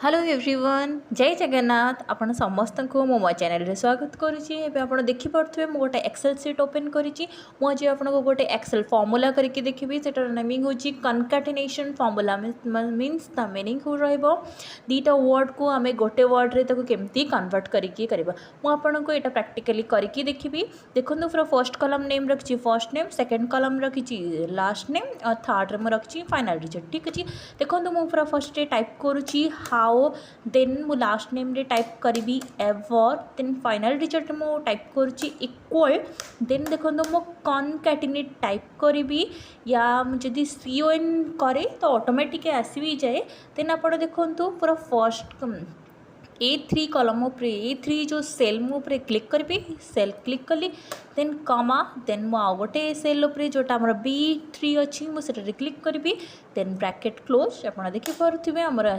hello everyone जय जगन्नाथ आपण समस्त को मो चैनल रे स्वागत करुच्ची एवं आप देखिपे मुझे गोटे एक्सेल सीट ओपन करी मुझे आपको गोटे एक्सेल फॉर्मूला करके देखी से नेमिंग हूँ कनकाटिनेशन फॉर्मूला मीन्स द मीनिंग हो रहीटा वर्ड को आम गोटे वर्ड रे केमती कन्वर्ट करके मुझे यहाँ प्राक्टिकली करके देखी देखो पूरा फर्स्ट कलम नेम रखी फर्स्ट नेम सेकेंड कलम रखी लास्ट नेम और थर्ड रे रखी फाइनल डिजिट ठीक अच्छे देखो मुझे पूरा फर्स्ट टाइप करुच्ची हाउ देन मु लास्ट नेम रे टाइप करी एवर देन फाइनल डिजिट मु टाइप करुच्ची इक्वल देन देखो मु कनकैटिनेट टाइप करी या जदि CON करे तो ऑटोमेटिक आसि जाए देन आप देखो पूरा फर्स्ट A3 कलम उपरे A3 जो सेल मुझे क्लिक करी सेल क्लिक कली देन कमा देन मु आउ गोटे सेल उपरे जोटा हमर B3 अच्छी मुझे क्लिक करी देन ब्रैकेट क्लोज आप देखिपे आमर